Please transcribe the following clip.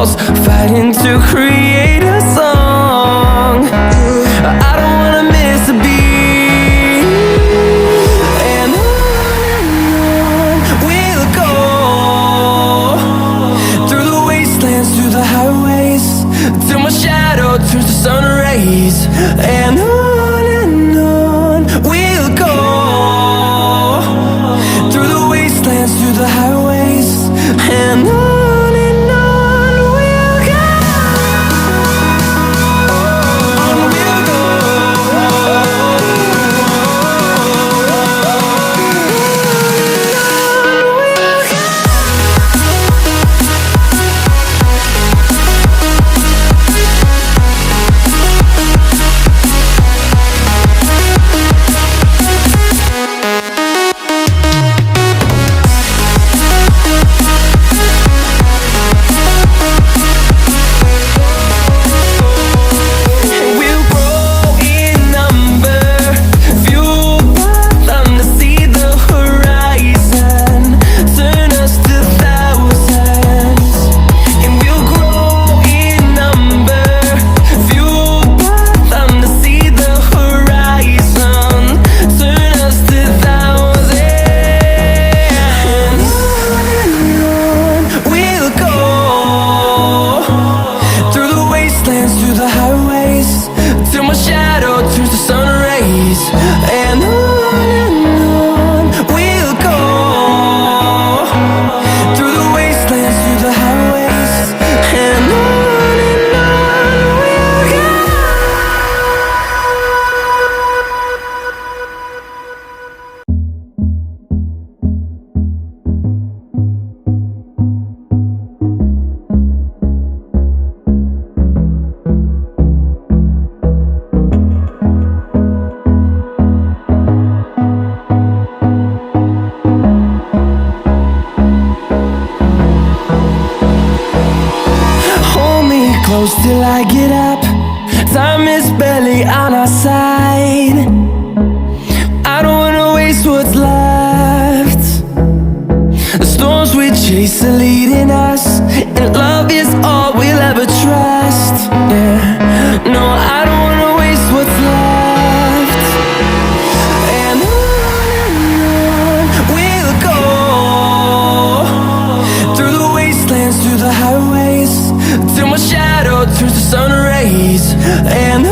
walls, fighting to create a song. I don't wanna miss a beat. And on we'll go, through the wastelands, through the highways, till my shadow turns to sun rays. And on we'll go, through the wastelands, through the highways, and on. Till I get up, time is barely on our side. I don't wanna waste what's left. The storms we chase are leading us, and love is all we'll ever trust. Yeah, no, I don't wanna waste what's left. And on we'll go, through the wastelands, through the highways, till my shadow turns to sun rays. And